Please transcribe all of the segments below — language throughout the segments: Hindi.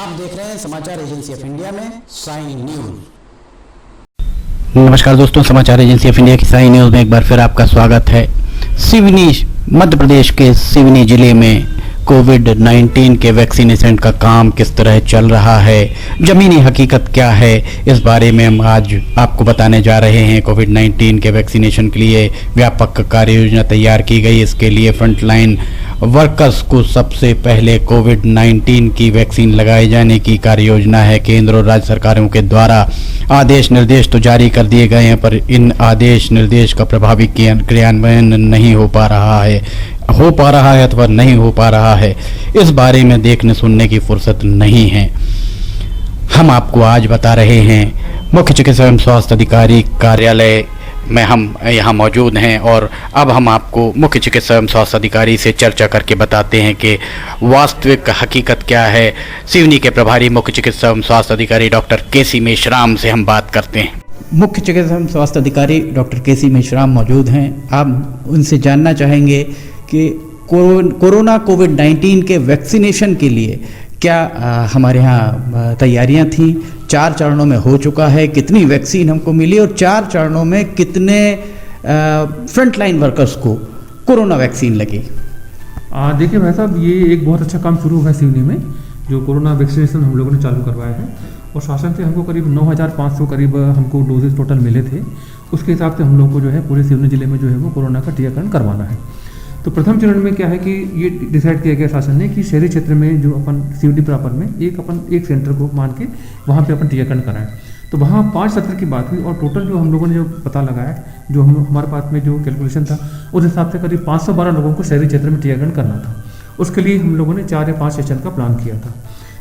आप देख रहे हैं समाचार एजेंसी ऑफ इंडिया में साइन न्यूज। नमस्कार दोस्तों, समाचार एजेंसी ऑफ इंडिया की साइन न्यूज में एक बार फिर आपका स्वागत है। सिवनी, मध्य प्रदेश के सिवनी जिले में कोविड-19 के वैक्सीनेशन का काम किस तरह चल रहा है, ज़मीनी हकीकत क्या है, इस बारे में हम आज आपको बताने जा रहे हैं। कोविड-19 के वैक्सीनेशन के लिए व्यापक कार्य योजना तैयार की गई। इसके लिए फ्रंटलाइन वर्कर्स को सबसे पहले कोविड-19 की वैक्सीन लगाए जाने की कार्य योजना है। केंद्र और राज्य सरकारों के द्वारा आदेश निर्देश तो जारी कर दिए गए हैं, पर इन आदेश निर्देश का प्रभावी क्रियान्वयन नहीं हो पा रहा है अथवा नहीं हो पा रहा है। इस बारे में देखने सुनने की फुर्सत नहीं है। हम आपको आज बता रहे हैं, मुख्य चिकित्सा एवं स्वास्थ्य अधिकारी कार्यालय में हम यहाँ मौजूद हैं और अब हम आपको मुख्य चिकित्सा एवं स्वास्थ्य अधिकारी से चर्चा करके बताते हैं कि वास्तविक हकीकत क्या है। सिवनी के प्रभारी मुख्य चिकित्सा एवं स्वास्थ्य अधिकारी डॉक्टर के.सी. मेश्राम से हम बात करते हैं। मुख्य चिकित्सा एवं स्वास्थ्य अधिकारी डॉक्टर के.सी. मेश्राम मौजूद हैं। आप उनसे जानना चाहेंगे कि कोरोना कोविड-19 के वैक्सीनेशन के लिए क्या हमारे यहाँ तैयारियाँ थीं, 4 चरणों में हो चुका है, कितनी वैक्सीन हमको मिली और 4 चरणों में कितने फ्रंटलाइन वर्कर्स को कोरोना वैक्सीन लगी। देखिए भाई साहब, ये एक बहुत अच्छा काम शुरू हुआ है सिवनी में, जो कोरोना वैक्सीनेशन हम लोगों ने चालू करवाया है। और शासन से हमको करीब 9,500 करीब हमको डोजेज टोटल मिले थे। उसके हिसाब से हम लोग को जो है पूरे सिवनी जिले में जो है वो कोरोना का टीकाकरण करवाना है। तो प्रथम चरण में क्या है कि ये डिसाइड किया गया शासन ने कि शहरी क्षेत्र में जो अपन सिवनी प्रॉपर में एक सेंटर को मान के वहाँ पे अपन टीकाकरण कराएं। तो वहाँ 5 सत्र की बात हुई और टोटल जो हम लोगों ने जो पता लगाया, जो हमारे पास में जो कैलकुलेशन था, उस हिसाब से करीब 512 लोगों को शहरी क्षेत्र में टीकाकरण करना था। उसके लिए हम लोगों ने 4 या 5 सेशन का प्लान किया था।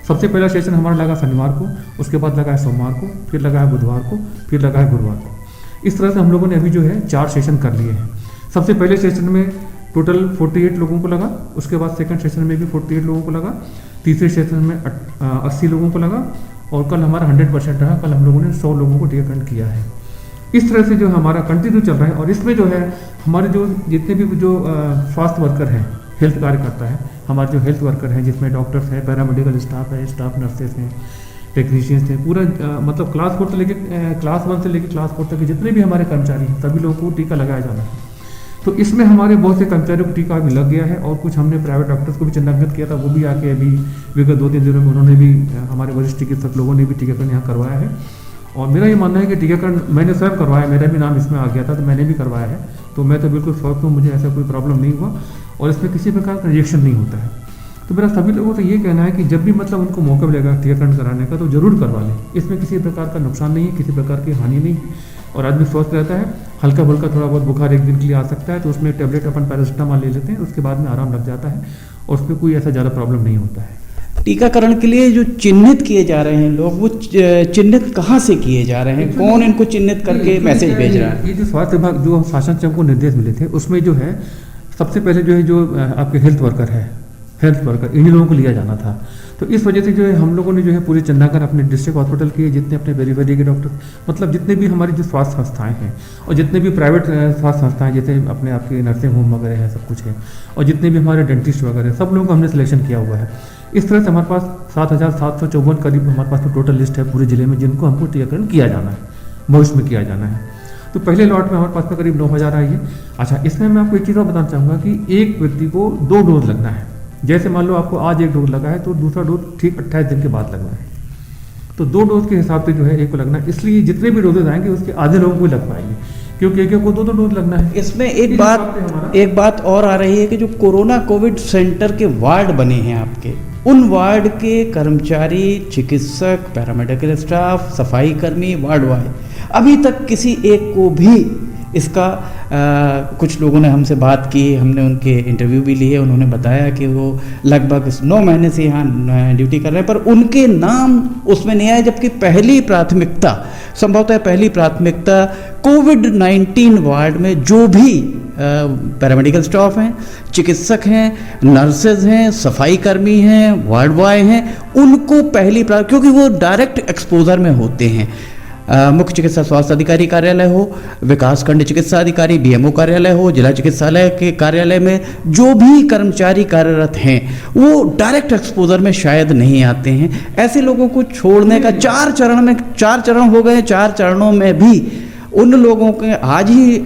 सबसे पहला सेशन हमारा लगा शनिवार को, उसके बाद लगा है सोमवार को, फिर लगा है बुधवार को, फिर लगा है गुरुवार को। इस तरह से हम लोगों ने अभी जो है 4 सेशन कर लिए हैं। सबसे पहले सेशन में टोटल 48 लोगों को लगा, उसके बाद सेकंड सेशन में भी 48 लोगों को लगा, तीसरे सेशन में 80 लोगों को लगा और कल हमारा 100% रहा। कल हम लोगों ने 100 लोगों को टीकाकरण किया है। इस तरह से जो हमारा कंटिन्यू चल रहा है। और इसमें जो है हमारे जो जितने भी जो स्वास्थ्य वर्कर हैं, हेल्थ कार्यकर्ता है, हमारे जो हेल्थ वर्कर हैं, जिसमें डॉक्टर्स हैं, पैरामेडिकल स्टाफ है, स्टाफ नर्सेस हैं, टेक्नीशियंस हैं, पूरा मतलब क्लास 1 से लेकर क्लास 4 तक के जितने भी हमारे कर्मचारी हैं, सभी लोगों को टीका लगाया जाना है। तो इसमें हमारे बहुत से कर्मचारियों को टीका भी लग गया है और कुछ हमने प्राइवेट डॉक्टर्स को भी चिन्हांकित किया था, वो भी आके अभी विगत 2-3 दिनों में उन्होंने भी, हमारे वरिष्ठ चिकित्सक लोगों ने भी टीकाकरण यहाँ करवाया है। और मेरा ये मानना है कि टीकाकरण मैंने स्वयं करवाया, मेरा भी नाम इसमें आ गया था तो मैंने भी करवाया है। तो मैं तो बिल्कुल स्वस्थ हूँ, मुझे ऐसा कोई प्रॉब्लम नहीं हुआ और इसमें किसी प्रकार का रिएक्शन नहीं होता है। तो मेरा सभी लोगों से ये कहना है कि जब भी मतलब उनको मौका मिलेगा टीकाकरण कराने का तो जरूर करवा लें। इसमें किसी प्रकार का नुकसान नहीं है, किसी प्रकार की हानि नहीं है और आदमी स्वस्थ रहता है। हल्का फुल्का थोड़ा बहुत बुखार एक दिन के लिए आ सकता है तो उसमें टेबलेट अपन पैरासिटामोल ले लेते हैं, उसके बाद में आराम लग जाता है और उसमें कोई ऐसा ज़्यादा प्रॉब्लम नहीं होता है। टीकाकरण के लिए जो चिन्हित किए जा रहे हैं लोग, वो चिन्हित कहाँ से किए जा रहे हैं, कौन इनको चिन्हित करके मैसेज भेज रहा है? ये जो स्वास्थ्य विभाग जो शासन से हमको निर्देश मिले थे उसमें जो है सबसे पहले जो है जो आपके हेल्थ वर्कर इन्हीं लोगों को लिया जाना था। तो इस वजह से जो है हम लोगों ने जो है पूरे चिन्हांकन अपने डिस्ट्रिक्ट हॉस्पिटल के जितने अपने वेरी के डॉक्टर, मतलब जितने भी हमारी जो स्वास्थ्य संस्थाएं हैं और जितने भी प्राइवेट स्वास्थ्य संस्थाएं जैसे अपने आपके नर्सिंग होम वगैरह है, सब कुछ है, और जितने भी हमारे डेंटिस्ट वगैरह सब लोगों का हमने सिलेक्शन किया हुआ है। इस तरह से हमारे पास 7,754 करीब हमारे पास तो टोटल लिस्ट है पूरे जिले में जिनको हमको टीकाकरण किया जाना है, भविष्य में किया जाना है। तो पहले लॉट में हमारे पास में करीब 9,000 आई है। अच्छा, इसमें मैं आपको एक चीज़ और बताना चाहूँगा कि एक व्यक्ति को 2 डोज लगना है। जैसे मान लो आपको आज 1 डोज लगा है तो दूसरा डोज ठीक 28 दिन के बाद लगना है। तो 2 डोज के हिसाब से जो है एक को लगना है, इसलिए जितने भी डोजेज आएंगे उसके आधे लोगों को लग पाएंगे क्योंकि एक को 2 डोज लगना है। इसमें एक बात और आ रही है कि जो कोरोना कोविड सेंटर के वार्ड बने हैं आपके, उन वार्ड के कर्मचारी, चिकित्सक, पैरामेडिकल स्टाफ, सफाई कर्मी, वार्ड बॉय, अभी तक किसी एक को भी इसका कुछ लोगों ने हमसे बात की, हमने उनके इंटरव्यू भी लिए, उन्होंने बताया कि वो लगभग 9 महीने से यहाँ ड्यूटी कर रहे हैं पर उनके नाम उसमें नहीं आए, जबकि पहली प्राथमिकता कोविड-19 वार्ड में जो भी पैरामेडिकल स्टाफ हैं, चिकित्सक हैं, नर्सेज हैं, सफाई कर्मी हैं, वार्ड बॉय हैं, उनको पहली क्योंकि वो डायरेक्ट एक्सपोजर में होते हैं। मुख्य चिकित्सा स्वास्थ्य अधिकारी कार्यालय हो, विकासखंड चिकित्सा अधिकारी बीएमओ कार्यालय हो, जिला चिकित्सालय के कार्यालय में जो भी कर्मचारी कार्यरत हैं वो डायरेक्ट एक्सपोजर में शायद नहीं आते हैं। ऐसे लोगों को छोड़ने का 4 चरण हो गए। 4 चरणों में भी उन लोगों के आज ही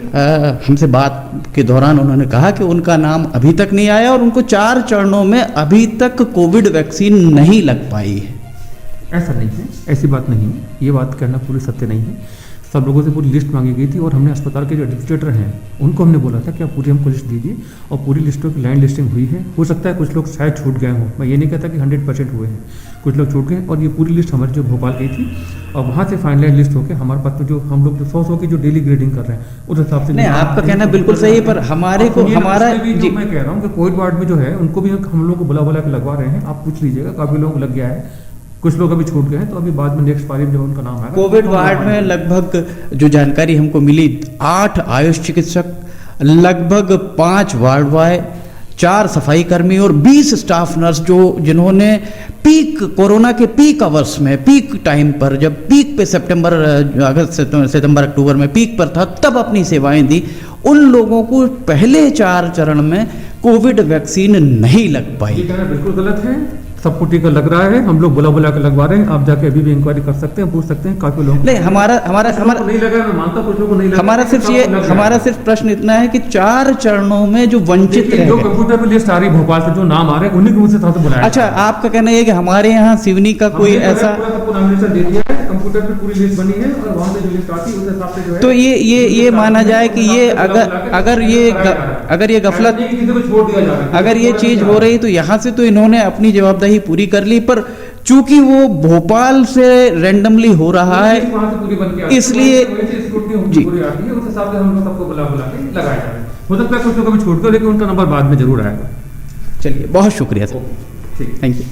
हमसे बात के दौरान उन्होंने कहा कि उनका नाम अभी तक नहीं आया और उनको 4 चरणों में अभी तक कोविड वैक्सीन नहीं लग पाई है। ऐसा नहीं है, ऐसी बात नहीं है, ये बात कहना पूरी सत्य नहीं है। सब लोगों से पूरी लिस्ट मांगी गई थी और हमने अस्पताल के जो एडमिनिस्ट्रेटर हैं उनको हमने बोला था कि आप पूरी हमको लिस्ट दीजिए और पूरी लिस्टों की लाइन लिस्टिंग हुई है। हो सकता है कुछ लोग शायद छूट गए हों, मैं ये नहीं कहता कि 100% हुए हैं, कुछ लोग छूट गए और ये पूरी लिस्ट हमारी जो भोपाल गई थी और वहाँ से फाइनलाइज लिस्ट होकर हमारे पास जो हम लोग 100 की जो डेली ग्रेडिंग कर रहे हैं उस हिसाब से। नहीं, आपका कहना बिल्कुल सही है, पर हमारे को हमारा जी मैं कह रहा हूँ कि कोविड वार्ड में जो है उनको भी हम लोग को बुला के लगवा रहे हैं। आप पूछ लीजिएगा, काफ़ी लोग लग गया है, कुछ लोग अभी छूट गए हैं, तो अभी बाद में नेक्स्ट पारी में जब उनका नाम आएगा कोविड वार्ड में लगभग जो जानकारी हमको मिली 8 आयुष चिकित्सक, लगभग 5 वार्ड बॉय, 4 सफाई कर्मी और 20 स्टाफ नर्स जिन्होंने पीक कोरोना के पीक आवर्स में, पीक टाइम पर, जब पीक पे सितंबर अक्टूबर में पीक पर था तब अपनी सेवाएं दी, उन लोगों को पहले 4 चरण में कोविड वैक्सीन नहीं लग पाई। ये कहना बिल्कुल गलत है, सबको टीका लग रहा है, हम लोग बुला के लगवा रहे हैं। आप जाके अभी भी इंक्वायरी कर सकते हैं, पूछ सकते हैं, काफी लोग नहीं। हमारा नहीं लगा, मैं मानता कुछ लोगों को नहीं लगा। हमारा सिर्फ प्रश्न इतना है कि 4 चरणों में जो वंचित रहे, जो कंप्यूटर पे लिस्ट आ रही भोपाल से जो नाम आ रहे हैं उन्हीं को मुझसे से बुलाया। अच्छा, आपका कहना है कि हमारे यहाँ सिवनी का कोई ऐसा नॉमिनेशन दे दिया है, कंप्यूटर पे पूरी लिस्ट बनी है और वहाँ से जो लिस्ट आती है उस हिसाब से जो है, तो ये माना जाए कि ये अगर ये गफलत, अगर ये चीज हो रही तो यहाँ से तो इन्होंने अपनी जवाबदेही पूरी कर ली, पर चूंकि वो भोपाल से रैंडमली हो रहा है इसलिए जी हो सकता है कुछ लोग अभी छोड़ कर, लेकिन उनका नंबर बाद में जरूर आएगा। चलिए, बहुत शुक्रिया sir, thank you.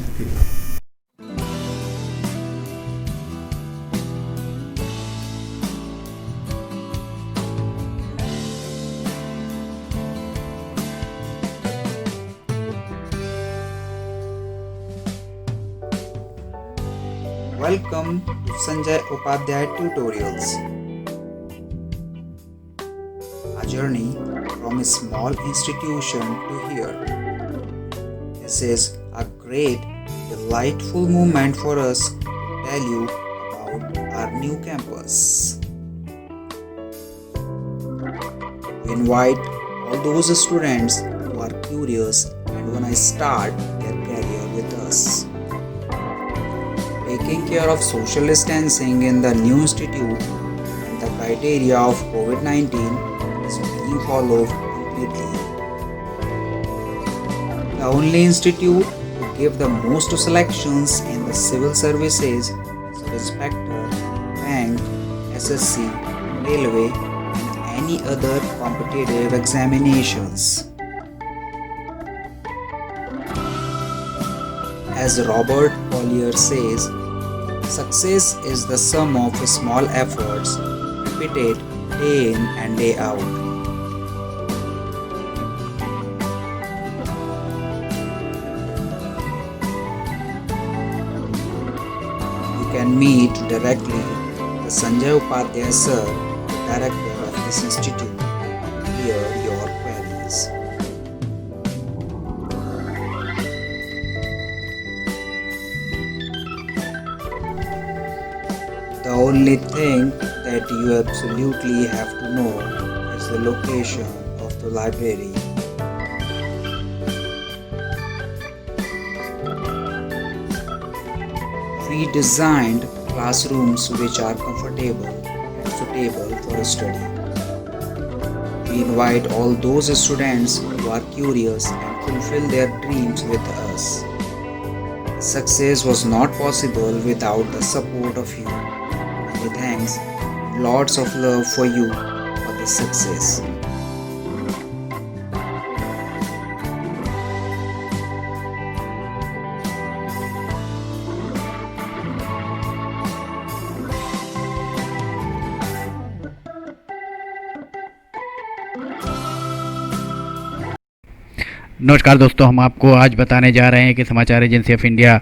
Welcome to Sanjay Upadhyay Tutorials. A journey from a small institution to here. This is a great, delightful moment for us to tell you about our new campus. We invite all those students who are curious and want to start their career with us. Taking care of social distancing in the new institute and the criteria of COVID-19 is being followed completely. The only institute to give the most selections in the civil services, sub-inspector, bank, SSC, railway and any other competitive examinations. As Robert Collier says, success is the sum of small efforts repeated day in and day out. You can meet directly the Sanjay Upadhyay sir, the director of this institute, to clear your queries. The only thing that you absolutely have to know is the location of the library. We designed classrooms which are comfortable and suitable for study. We invite all those students who are curious and fulfill their dreams with us. Success was not possible without the support of you. Many thanks and lots of love for you for this success. नमस्कार दोस्तों, हम आपको आज बताने जा रहे हैं कि समाचार एजेंसी ऑफ इंडिया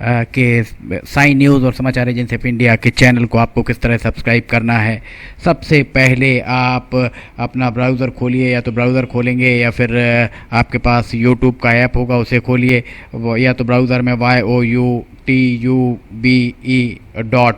के साइन न्यूज़ और समाचार एजेंसी ऑफ इंडिया के चैनल को आपको किस तरह सब्सक्राइब करना है। सबसे पहले आप अपना ब्राउज़र खोलिए, या तो ब्राउज़र खोलेंगे या फिर आपके पास यूट्यूब का ऐप होगा उसे खोलिए, या तो ब्राउज़र में youtube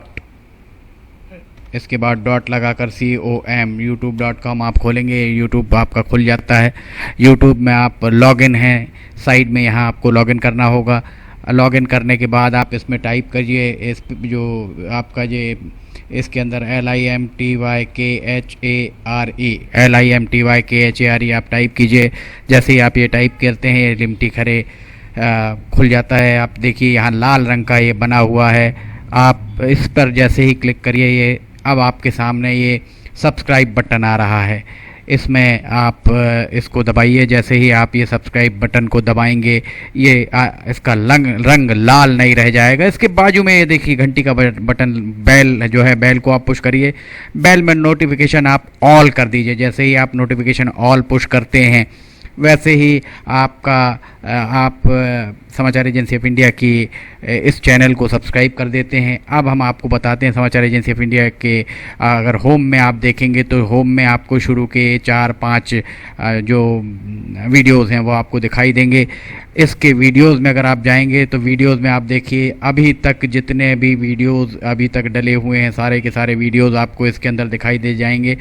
इसके बाद डॉट लगाकर com youtube.com आप खोलेंगे। यूट्यूब आपका खुल जाता है। यूट्यूब में आप लॉगिन हैं, साइड में यहाँ आपको लॉगिन करना होगा। लॉगिन करने के बाद आप इसमें टाइप करिए, इस जो आपका ये इसके अंदर LIMTYKHARE आप टाइप कीजिए। जैसे ही आप ये टाइप करते हैं ये लिमटी खरे खुल जाता है। आप देखिए यहाँ लाल रंग का ये बना हुआ है, आप इस पर जैसे ही क्लिक करिए ये अब आपके सामने ये सब्सक्राइब बटन आ रहा है। इसमें आप इसको दबाइए। जैसे ही आप ये सब्सक्राइब बटन को दबाएंगे ये इसका रंग लाल नहीं रह जाएगा। इसके बाजू में ये देखिए घंटी का बटन, बेल जो है, बेल को आप पुश करिए। बेल में नोटिफिकेशन आप ऑल कर दीजिए। जैसे ही आप नोटिफिकेशन ऑल पुश करते हैं वैसे ही आप समाचार एजेंसी ऑफ इंडिया की इस चैनल को सब्सक्राइब कर देते हैं। अब हम आपको बताते हैं समाचार एजेंसी ऑफ इंडिया के अगर होम में आप देखेंगे तो होम में आपको शुरू के 4-5 जो वीडियोस हैं वो आपको दिखाई देंगे। इसके वीडियोस में अगर आप जाएंगे तो वीडियोस में आप देखिए अभी तक जितने भी वीडियोस अभी तक डले हुए हैं सारे के सारे वीडियोस आपको इसके अंदर दिखाई दे जाएंगे।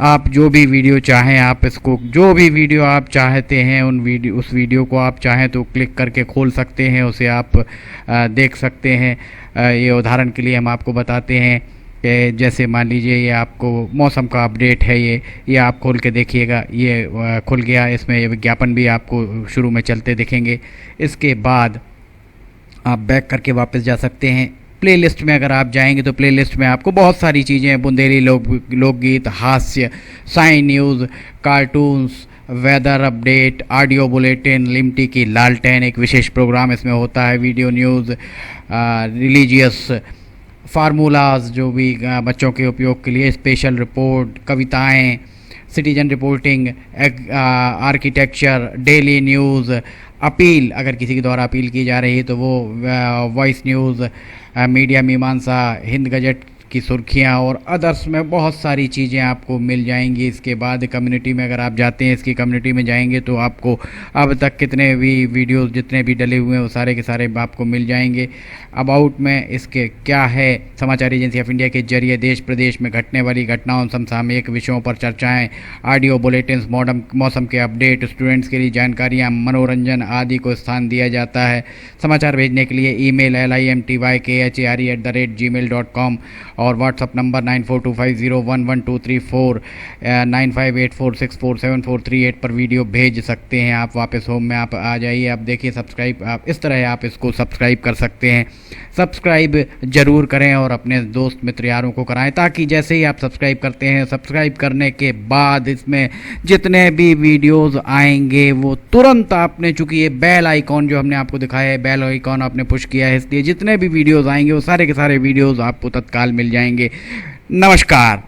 आप जो भी वीडियो चाहें, आप इसको जो भी वीडियो आप चाहते हैं उस वीडियो को आप चाहें तो क्लिक करके खोल सकते हैं, उसे आप देख सकते हैं। ये उदाहरण के लिए हम आपको बताते हैं कि जैसे मान लीजिए ये आपको मौसम का अपडेट है, ये आप खोल के देखिएगा, ये खुल गया। इसमें विज्ञापन भी आपको शुरू में चलते दिखेंगे। इसके बाद आप बैक करके वापस जा सकते हैं। प्लेलिस्ट में अगर आप जाएंगे तो प्लेलिस्ट में आपको बहुत सारी चीज़ें, बुंदेली लोकगीत, हास्य, sign news, cartoons, weather update, audio bulletin, Limti की लालटेन एक विशेष प्रोग्राम इसमें होता है, वीडियो न्यूज़, रिलीजियस फार्मूलाज जो भी बच्चों के उपयोग के लिए, स्पेशल रिपोर्ट, कविताएं, citizen reporting, architecture, daily news, appeal अगर किसी के द्वारा अपील की जा रही है तो वो, वॉइस न्यूज़, मीडिया मीमांसा, हिंद गजट की सुर्खियां और अदर्स में बहुत सारी चीज़ें आपको मिल जाएंगी। इसके बाद कम्युनिटी में अगर आप जाते हैं, इसकी कम्युनिटी में जाएंगे तो आपको अब तक कितने भी वीडियोस जितने भी डले हुए हैं वो सारे के सारे आपको मिल जाएंगे। अबाउट में इसके क्या है, समाचार एजेंसी ऑफ इंडिया के जरिए देश प्रदेश में घटने वाली घटनाओं, समसामयिक विषयों पर चर्चाएं, ऑडियो बुलेटिन्स, मौसम के अपडेट, स्टूडेंट्स के लिए जानकारियाँ, मनोरंजन आदि को स्थान दिया जाता है। समाचार भेजने के लिए ईमेल LIMTYKHARE@gmail.com और व्हाट्सअप नंबर 9425011234 9584647438 पर वीडियो भेज सकते हैं। आप वापस होम में आप आ जाइए, आप देखिए सब्सक्राइब, आप इस तरह आप इसको सब्सक्राइब कर सकते हैं। सब्सक्राइब ज़रूर करें और अपने दोस्त मित्र यारों को कराएं, ताकि जैसे ही आप सब्सक्राइब करते हैं, सब्सक्राइब करने के बाद इसमें जितने भी वीडियोस आएंगे वो तुरंत आपने, चूँकि ये बेल आइकॉन जो हमने आपको दिखाया है, बेल आइकॉन आपने पुश किया है, इसलिए जितने भी वीडियोस आएंगे वो सारे के सारे वीडियोस आपको तत्काल मिल जाएंगे। नमस्कार।